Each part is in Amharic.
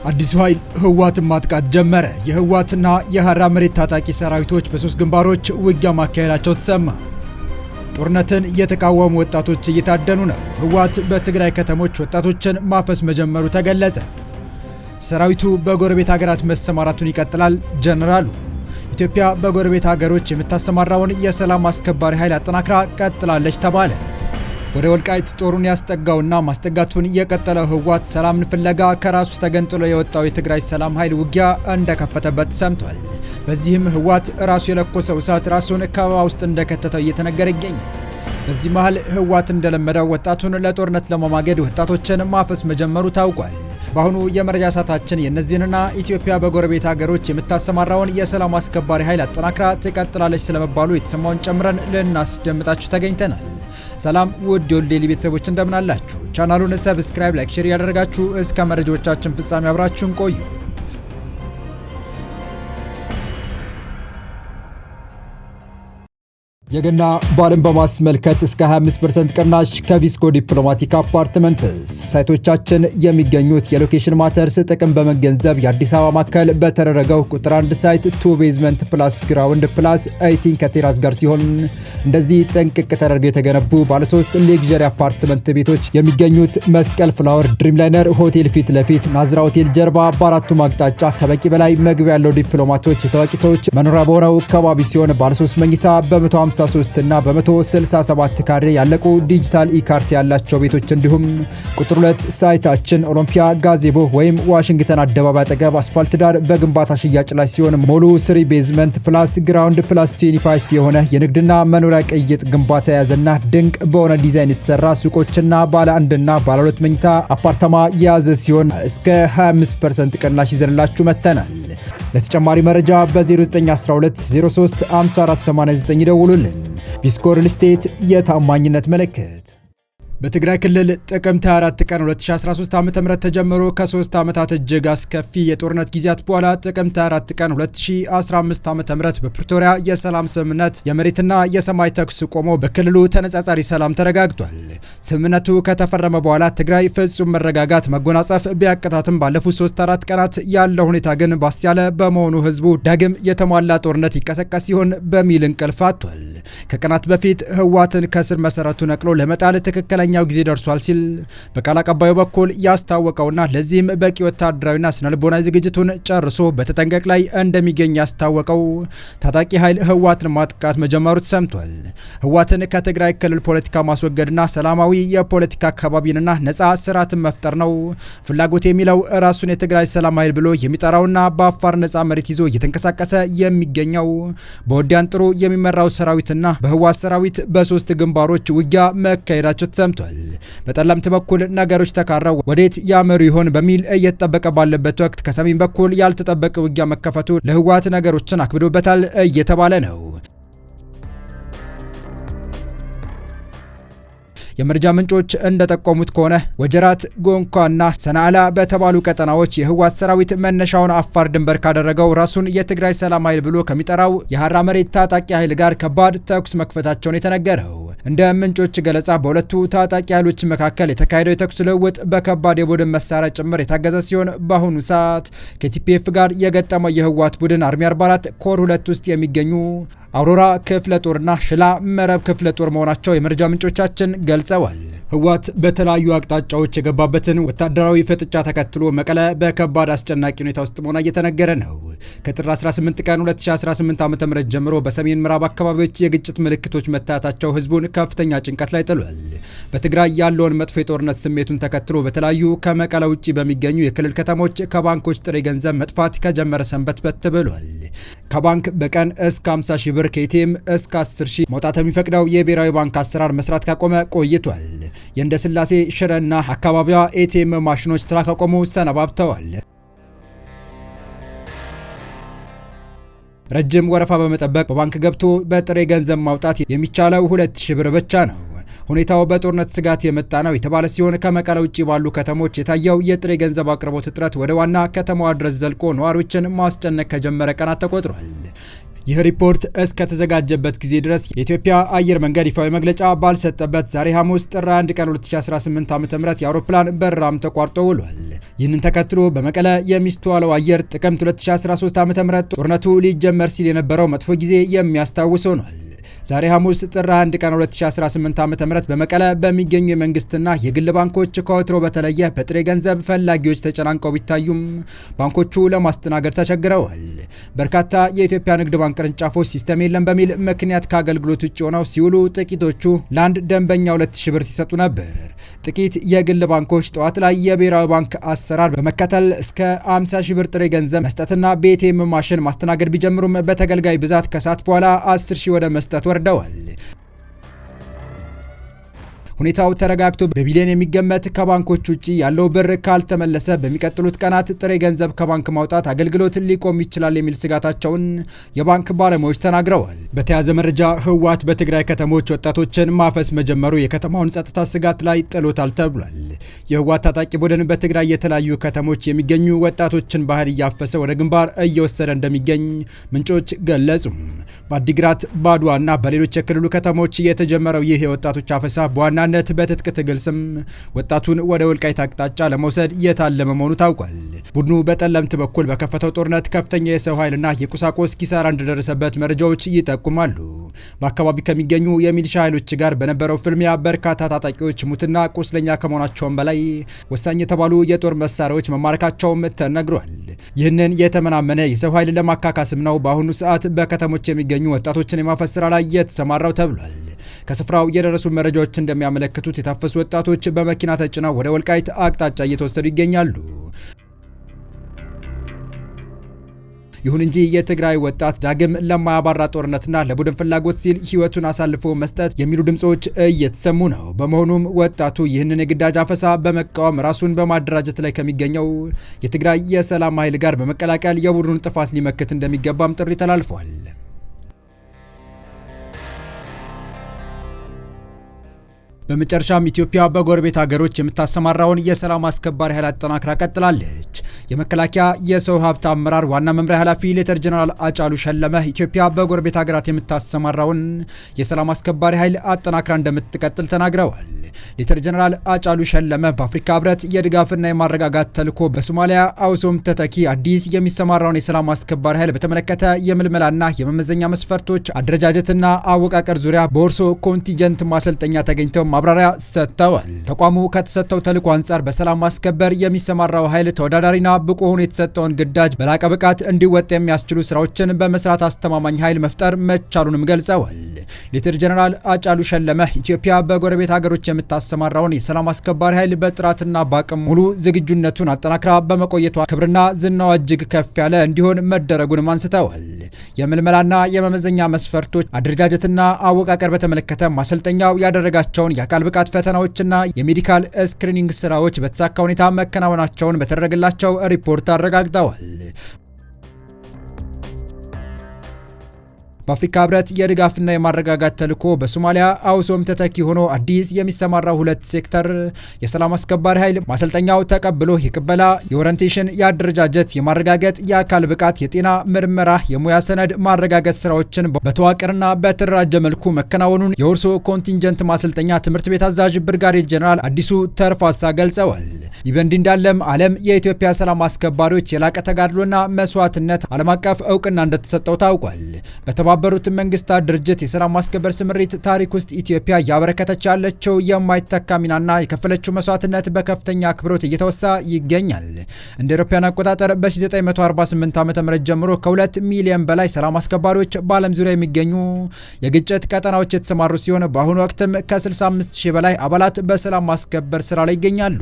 አዲሱ ኃይል ህወሓትን ማጥቃት ጀመረ። የህወሓትና የሐራ መሬት ታጣቂ ሰራዊቶች በሶስት ግንባሮች ውጊያ ማካሄዳቸው ተሰማ። ጦርነትን የተቃወሙ ወጣቶች እየታደኑ ነው። ህወሓት በትግራይ ከተሞች ወጣቶችን ማፈስ መጀመሩ ተገለጸ። ሰራዊቱ በጎረቤት ሀገራት መሰማራቱን ይቀጥላል። ጀነራሉ ኢትዮጵያ በጎረቤት ሀገሮች የምታሰማራውን የሰላም አስከባሪ ኃይል አጠናክራ ቀጥላለች ተባለ። ወደ ወልቃይት ጦሩን ያስጠጋውና ማስጠጋቱን የቀጠለው ህወሓት ሰላምን ፍለጋ ከራሱ ተገንጥሎ የወጣው የትግራይ ሰላም ኃይል ውጊያ እንደከፈተበት ሰምቷል። በዚህም ህወሓት ራሱ የለኮሰው እሳት ራሱን ከበባ ውስጥ እንደከተተው እየተነገረ ይገኛል። በዚህ መሃል ህወሓት እንደለመደው ወጣቱን ለጦርነት ለማማገድ ወጣቶችን ማፈስ መጀመሩ ታውቋል። በአሁኑ የመረጃ ሰዓታችን የእነዚህንና ኢትዮጵያ በጎረቤት ሀገሮች የምታሰማራውን የሰላም አስከባሪ ኃይል አጠናክራ ትቀጥላለች ስለመባሉ የተሰማውን ጨምረን ልናስደምጣችሁ ተገኝተናል። ሰላም ውድ የወል ዴይሊ ቤተሰቦች እንደምን አላችሁ? ቻናሉን ሰብስክራይብ፣ ላይክ፣ ሼር ያደረጋችሁ እስከ መረጃዎቻችን ፍጻሜ አብራችሁን ቆዩ። የገና በዓልን በማስመልከት እስከ 25% ቅናሽ ከቪስኮ ዲፕሎማቲክ አፓርትመንትስ። ሳይቶቻችን የሚገኙት የሎኬሽን ማተርስ ጥቅም በመገንዘብ የአዲስ አበባ ማዕከል በተደረገው ቁጥር 1 ሳይት 2 ቤዝመንት ፕላስ ግራውንድ ፕላስ 18 ከቴራስ ጋር ሲሆን እንደዚህ ጥንቅቅ ተደርገው የተገነቡ ባለ 3 ሌግዠሪ አፓርትመንት ቤቶች የሚገኙት መስቀል ፍላወር ድሪምላይነር ሆቴል ፊት ለፊት ናዝራ ሆቴል ጀርባ በአራቱም አቅጣጫ ከበቂ በላይ መግቢያ ያለው ዲፕሎማቶች የታዋቂ ሰዎች መኖሪያ በሆነው አካባቢ ሲሆን ባለ 3 መኝታ በ153 እና በ167 ካሬ ያለቁ ዲጂታል ኢካርት ያላቸው ቤቶች እንዲሁም ቁጥር 2 ሳይታችን ኦሎምፒያ ጋዜቦ ወይም ዋሽንግተን አደባባይ አጠገብ አስፋልት ዳር በግንባታ ሽያጭ ላይ ሲሆን ሙሉ 3 ቤዝመንት ፕላስ ግራውንድ ፕላስ 25 የሆነ የንግድና መኖሪያ ቅይጥ ግንባታ የያዘና ድንቅ በሆነ ዲዛይን የተሰራ ሱቆችና ባለ 1 እና ባለ 2 መኝታ አፓርታማ የያዘ ሲሆን እስከ 25% ቅናሽ ይዘንላችሁ መጥተናል። ለተጨማሪ መረጃ በ0912 03 5489 ይደውሉልን። ቪስኮ ሪል ስቴት የታማኝነት ምልክት። በትግራይ ክልል ጥቅምት 24 ቀን 2013 ዓ.ም ተጀምሮ ከ3 ዓመታት እጅግ አስከፊ የጦርነት ጊዜያት በኋላ ጥቅምት 24 ቀን 2015 ዓ.ም በፕሪቶሪያ የሰላም ስምምነት የመሬትና የሰማይ ተኩስ ቆሞ በክልሉ ተነጻጻሪ ሰላም ተረጋግጧል። ስምምነቱ ከተፈረመ በኋላ ትግራይ ፍጹም መረጋጋት መጎናጸፍ ቢያቀታትም ባለፉት 3-4 ቀናት ያለው ሁኔታ ግን ባስ ያለ በመሆኑ ህዝቡ ዳግም የተሟላ ጦርነት ይቀሰቀስ ሲሆን በሚል እንቅልፍ አጥቷል። ከቀናት በፊት ህወሓትን ከስር መሰረቱ ነቅሎ ለመጣል ትክክለኛው ጊዜ ደርሷል ሲል በቃል አቀባዩ በኩል ያስታወቀውና ለዚህም በቂ ወታደራዊና ስነልቦናዊ ዝግጅቱን ጨርሶ በተጠንቀቅ ላይ እንደሚገኝ ያስታወቀው ታጣቂ ኃይል ህወሓትን ማጥቃት መጀመሩ ተሰምቷል። ህወሓትን ከትግራይ ክልል ፖለቲካ ማስወገድና ሰላማዊ የፖለቲካ አካባቢንና ነፃ ስርዓትን መፍጠር ነው ፍላጎት የሚለው ራሱን የትግራይ ሰላም ኃይል ብሎ የሚጠራውና በአፋር ነፃ መሬት ይዞ እየተንቀሳቀሰ የሚገኘው በወዲያን ጥሩ የሚመራው ሰራዊትና በህወሓት ሰራዊት በሶስት ግንባሮች ውጊያ መካሄዳቸው ተሰምቷል። በጠለምት በኩል ነገሮች ተካረው ወዴት ያመሩ ይሆን በሚል እየተጠበቀ ባለበት ወቅት ከሰሜን በኩል ያልተጠበቀ ውጊያ መከፈቱ ለህወሓት ነገሮችን አክብዶበታል እየተባለ ነው። የመረጃ ምንጮች እንደጠቆሙት ከሆነ ወጀራት፣ ጎንኳና ሰናአላ በተባሉ ቀጠናዎች የህወሓት ሰራዊት መነሻውን አፋር ድንበር ካደረገው ራሱን የትግራይ ሰላም ኃይል ብሎ ከሚጠራው የሐራ መሬት ታጣቂ ኃይል ጋር ከባድ ተኩስ መክፈታቸውን የተነገረው። እንደ ምንጮች ገለጻ በሁለቱ ታጣቂ ኃይሎች መካከል የተካሄደው የተኩስ ልውውጥ በከባድ የቡድን መሳሪያ ጭምር የታገዘ ሲሆን በአሁኑ ሰዓት ከቲፒኤፍ ጋር የገጠመው የህወሓት ቡድን አርሚ 44 ኮር 2 ውስጥ የሚገኙ አውሮራ ክፍለ ጦርና ሽላ መረብ ክፍለ ጦር መሆናቸው የመረጃ ምንጮቻችን ገልጸዋል። ህወሓት በተለያዩ አቅጣጫዎች የገባበትን ወታደራዊ ፍጥጫ ተከትሎ መቀለ በከባድ አስጨናቂ ሁኔታ ውስጥ መሆኗ እየተነገረ ነው። ከጥር 18 ቀን 2018 ዓ.ም ጀምሮ በሰሜን ምዕራብ አካባቢዎች የግጭት ምልክቶች መታየታቸው ህዝቡን ከፍተኛ ጭንቀት ላይ ጥሏል። በትግራይ ያለውን መጥፎ የጦርነት ስሜቱን ተከትሎ በተለያዩ ከመቀለ ውጪ በሚገኙ የክልል ከተሞች ከባንኮች ጥሬ ገንዘብ መጥፋት ከጀመረ ሰንበትበት ብሏል። ከባንክ በቀን እስከ 50 ሺህ ብር ከኤቲኤም እስከ 10 ሺህ መውጣት የሚፈቅደው የብሔራዊ ባንክ አሰራር መስራት ካቆመ ቆይቷል። የእንደ ስላሴ ሽረና አካባቢዋ ኤቲኤም ማሽኖች ስራ ካቆሙ ሰነባብተዋል። ረጅም ወረፋ በመጠበቅ በባንክ ገብቶ በጥሬ ገንዘብ ማውጣት የሚቻለው 2000 ብር ብቻ ነው። ሁኔታው በጦርነት ስጋት የመጣ ነው የተባለ ሲሆን ከመቀለ ውጪ ባሉ ከተሞች የታየው የጥሬ ገንዘብ አቅርቦት እጥረት ወደ ዋና ከተማዋ ድረስ ዘልቆ ነዋሪዎችን ማስጨነቅ ከጀመረ ቀናት ተቆጥሯል። ይህ ሪፖርት እስከተዘጋጀበት ጊዜ ድረስ የኢትዮጵያ አየር መንገድ ይፋዊ መግለጫ ባልሰጠበት ዛሬ ሐሙስ ጥር 1 ቀን 2018 ዓ.ም የአውሮፕላን በረራም ተቋርጦ ውሏል። ይህንን ተከትሎ በመቀለ የሚስተዋለው አየር ጥቅምት 2013 ዓ.ም ጦርነቱ ሊጀመር ሲል የነበረው መጥፎ ጊዜ የሚያስታውስ ሆኗል። ዛሬ ሐሙስ ጥር 1 ቀን 2018 ዓ.ም በመቀለ በሚገኙ የመንግስትና የግል ባንኮች ከወትሮ በተለየ በጥሬ ገንዘብ ፈላጊዎች ተጨናንቀው ቢታዩም ባንኮቹ ለማስተናገድ ተቸግረዋል። በርካታ የኢትዮጵያ ንግድ ባንክ ቅርንጫፎች ሲስተም የለም በሚል ምክንያት ከአገልግሎት ውጭ ሆነው ሲውሉ፣ ጥቂቶቹ ለአንድ ደንበኛ 2000 ብር ሲሰጡ ነበር። ጥቂት የግል ባንኮች ጠዋት ላይ የብሔራዊ ባንክ አሰራር በመከተል እስከ 50 ሺህ ብር ጥሬ ገንዘብ መስጠትና በኤቲኤም ማሽን ማስተናገድ ቢጀምሩም በተገልጋይ ብዛት ከሰዓት በኋላ 10 ሺህ ወደ መስጠት ወርደዋል። ሁኔታው ተረጋግቶ በቢሊዮን የሚገመት ከባንኮች ውጪ ያለው ብር ካልተመለሰ በሚቀጥሉት ቀናት ጥሬ ገንዘብ ከባንክ ማውጣት አገልግሎት ሊቆም ይችላል የሚል ስጋታቸውን የባንክ ባለሙያዎች ተናግረዋል። በተያያዘ መረጃ ህወሓት በትግራይ ከተሞች ወጣቶችን ማፈስ መጀመሩ የከተማውን ጸጥታ ስጋት ላይ ጥሎታል ተብሏል። የህወሓት ታጣቂ ቡድን በትግራይ የተለያዩ ከተሞች የሚገኙ ወጣቶችን ባህል እያፈሰ ወደ ግንባር እየወሰደ እንደሚገኝ ምንጮች ገለጹ። በአዲግራት፣ ባድዋና በሌሎች የክልሉ ከተሞች የተጀመረው ይህ የወጣቶች አፈሳ በዋና ነት በትጥቅ ትግል ስም ወጣቱን ወደ ወልቃይት አቅጣጫ ለመውሰድ የታለመ መሆኑ ታውቋል። ቡድኑ በጠለምት በኩል በከፈተው ጦርነት ከፍተኛ የሰው ኃይልና የቁሳቁስ ኪሳራ እንደደረሰበት መረጃዎች ይጠቁማሉ። በአካባቢ ከሚገኙ የሚሊሻ ኃይሎች ጋር በነበረው ፍልሚያ በርካታ ታጣቂዎች ሙትና ቁስለኛ ከመሆናቸውም በላይ ወሳኝ የተባሉ የጦር መሳሪያዎች መማረካቸውም ተነግሯል። ይህንን የተመናመነ የሰው ኃይል ለማካካስም ነው በአሁኑ ሰዓት በከተሞች የሚገኙ ወጣቶችን የማፈስ ስራ ላይ የተሰማራው ተብሏል። ከስፍራው የደረሱ መረጃዎች እንደሚያመለክቱት የታፈሱ ወጣቶች በመኪና ተጭነው ወደ ወልቃይት አቅጣጫ እየተወሰዱ ይገኛሉ። ይሁን እንጂ የትግራይ ወጣት ዳግም ለማያባራ ጦርነትና ለቡድን ፍላጎት ሲል ሕይወቱን አሳልፎ መስጠት የሚሉ ድምጾች እየተሰሙ ነው። በመሆኑም ወጣቱ ይህንን የግዳጅ አፈሳ በመቃወም ራሱን በማደራጀት ላይ ከሚገኘው የትግራይ የሰላም ኃይል ጋር በመቀላቀል የቡድኑን ጥፋት ሊመክት እንደሚገባም ጥሪ ተላልፏል። በመጨረሻም ኢትዮጵያ በጎረቤት ሀገሮች የምታሰማራውን የሰላም አስከባሪ ኃይል አጠናክራ ቀጥላለች። የመከላከያ የሰው ሀብት አመራር ዋና መምሪያ ኃላፊ ሌተር ጀነራል አጫሉ ሸለመ ኢትዮጵያ በጎረቤት ሀገራት የምታሰማራውን የሰላም አስከባሪ ኃይል አጠናክራ እንደምትቀጥል ተናግረዋል። ሌተር ጀነራል አጫሉ ሸለመ በአፍሪካ ህብረት የድጋፍና የማረጋጋት ተልዕኮ በሶማሊያ አውሶም ተተኪ አዲስ የሚሰማራውን የሰላም አስከባሪ ኃይል በተመለከተ የምልመላና የመመዘኛ መስፈርቶች አደረጃጀትና አወቃቀር ዙሪያ በኦርሶ ኮንቲንጀንት ማሰልጠኛ ተገኝተው ማብራሪያ ሰጥተዋል። ተቋሙ ከተሰጠው ተልዕኮ አንጻር በሰላም ማስከበር የሚሰማራው ኃይል ተወዳዳሪና ብቁ ሆኖ የተሰጠውን ግዳጅ በላቀ ብቃት እንዲወጣ የሚያስችሉ ስራዎችን በመስራት አስተማማኝ ኃይል መፍጠር መቻሉንም ገልጸዋል። ሌተር ጀነራል አጫሉ ሸለመ ኢትዮጵያ በጎረቤት ሀገሮች የምታሰማራውን የሰላም አስከባሪ ኃይል በጥራትና በአቅም ሙሉ ዝግጁነቱን አጠናክራ በመቆየቷ ክብርና ዝናዋ እጅግ ከፍ ያለ እንዲሆን መደረጉንም አንስተዋል። የምልመላና የመመዘኛ መስፈርቶች አደረጃጀትና አወቃቀር በተመለከተ ማሰልጠኛው ያደረጋቸውን የአካል ብቃት ፈተናዎችና የሜዲካል ስክሪኒንግ ስራዎች በተሳካ ሁኔታ መከናወናቸውን በተደረገላቸው ሪፖርት አረጋግጠዋል። በአፍሪካ ህብረት የድጋፍና የማረጋጋት ተልዕኮ በሶማሊያ አውሶም ተተኪ ሆኖ አዲስ የሚሰማራው 2 ሴክተር የሰላም አስከባሪ ኃይል ማሰልጠኛው ተቀብሎ የቅበላ፣ የኦሪንቴሽን፣ የአደረጃጀት፣ የማረጋገጥ፣ የአካል ብቃት፣ የጤና ምርመራ፣ የሙያ ሰነድ ማረጋገጥ ስራዎችን በተዋቀረና በተደራጀ መልኩ መከናወኑን የኦርሶ ኮንቲንጀንት ማሰልጠኛ ትምህርት ቤት አዛዥ ብርጋዴር ጀነራል አዲሱ ተርፋሳ ገልጸዋል። ይህ በእንዲህ እንዳለም ዓለም የኢትዮጵያ ሰላም አስከባሪዎች የላቀ ተጋድሎና መስዋዕትነት ዓለም አቀፍ እውቅና እንደተሰጠው ታውቋል። በተባበሩት መንግስታት ድርጅት የሰላም ማስከበር ስምሪት ታሪክ ውስጥ ኢትዮጵያ እያበረከተች ያለችው የማይተካ ሚናና የከፈለችው መስዋዕትነት በከፍተኛ አክብሮት እየተወሳ ይገኛል። እንደ አውሮፓውያን አቆጣጠር በ1948 ዓ.ም ጀምሮ ከ2 ሚሊዮን በላይ ሰላም አስከባሪዎች በዓለም ዙሪያ የሚገኙ የግጭት ቀጠናዎች የተሰማሩ ሲሆን በአሁኑ ወቅትም ከ65000 በላይ አባላት በሰላም ማስከበር ስራ ላይ ይገኛሉ።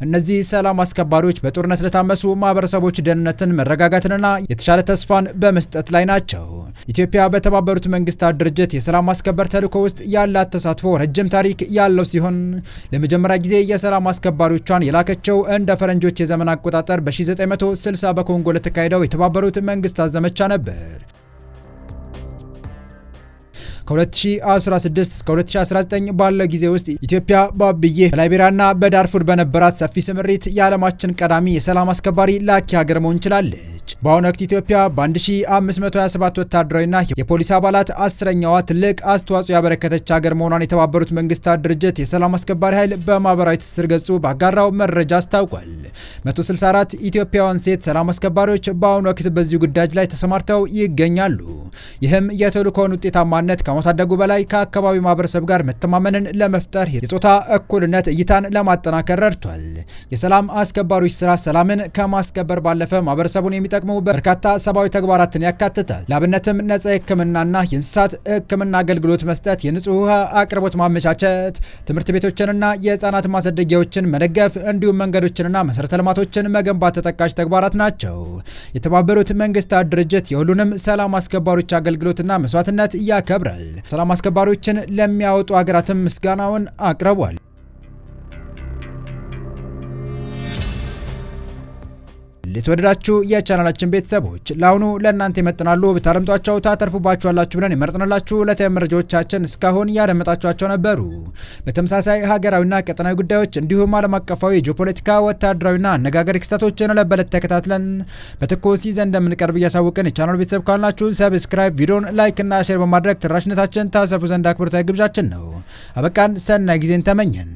እነዚህ ሰላም አስከባሪዎች በጦርነት ለታመሱ ማህበረሰቦች ደህንነትን፣ መረጋጋትንና የተሻለ ተስፋን በመስጠት ላይ ናቸው። ኢትዮጵያ በተባበሩት መንግስታት ድርጅት የሰላም ማስከበር ተልዕኮ ውስጥ ያላት ተሳትፎ ረጅም ታሪክ ያለው ሲሆን ለመጀመሪያ ጊዜ የሰላም አስከባሪዎቿን የላከችው እንደ ፈረንጆች የዘመን አቆጣጠር በ1960 በኮንጎ ለተካሄደው የተባበሩት መንግስታት ዘመቻ ነበር። ከ2016 እስከ 2019 ባለው ጊዜ ውስጥ ኢትዮጵያ በአብዬ በላይቤሪያና በዳርፉር በነበራት ሰፊ ስምሪት የዓለማችን ቀዳሚ የሰላም አስከባሪ ላኪ ሀገር መሆን ችላለች። በአሁኑ ወቅት ኢትዮጵያ በ1527 ወታደራዊና የፖሊስ አባላት 10ኛዋ ትልቅ አስተዋጽኦ ያበረከተች ሀገር መሆኗን የተባበሩት መንግስታት ድርጅት የሰላም አስከባሪ ኃይል በማህበራዊ ትስስር ገጹ ባጋራው መረጃ አስታውቋል። 164 ኢትዮጵያውያን ሴት ሰላም አስከባሪዎች በአሁኑ ወቅት በዚህ ጉዳይ ላይ ተሰማርተው ይገኛሉ። ይህም የተልእኮውን ውጤታማነት ከማሳደጉ በላይ ከአካባቢው ማህበረሰብ ጋር መተማመንን ለመፍጠር የጾታ እኩልነት እይታን ለማጠናከር ረድቷል። የሰላም አስከባሪዎች ስራ ሰላምን ከማስከበር ባለፈ ማህበረሰቡን የሚጠቅሙ በርካታ ሰብአዊ ተግባራትን ያካትታል። ለአብነትም ነጻ ሕክምናና የእንስሳት ሕክምና አገልግሎት መስጠት፣ የንጹህ ውሃ አቅርቦት ማመቻቸት፣ ትምህርት ቤቶችንና የህፃናት ማሳደጊያዎችን መደገፍ እንዲሁም መንገዶችንና መሰረተ ልማቶችን መገንባት ተጠቃሽ ተግባራት ናቸው። የተባበሩት መንግስታት ድርጅት የሁሉንም ሰላም አስከባሪዎች አገልግሎትና መስዋዕትነት ያከብራል። ሰላም አስከባሪዎችን ለሚያወጡ ሀገራትም ምስጋናውን አቅርቧል። የተወደዳችሁ የቻናላችን ቤተሰቦች ለአሁኑ ለእናንተ ይመጥናሉ ብታረምጧቸው ታተርፉባችኋላችሁ ብለን የመረጥንላችሁ ዕለታዊ መረጃዎቻችን እስካሁን ያደመጣችኋቸው ነበሩ። በተመሳሳይ ሀገራዊና ቀጠናዊ ጉዳዮች እንዲሁም ዓለም አቀፋዊ የጂኦፖለቲካ ወታደራዊና አነጋጋሪ ክስተቶችን ለበለት ተከታትለን በትኩስ ይዘን እንደምንቀርብ እያሳወቅን የቻናሉ ቤተሰብ ካልናችሁ ሰብስክራይብ፣ ቪዲዮን ላይክ እና ሼር በማድረግ ተደራሽነታችን ታሰፉ ዘንድ አክብሮታዊ ግብዣችን ነው። አበቃን። ሰናይ ጊዜን ተመኘን።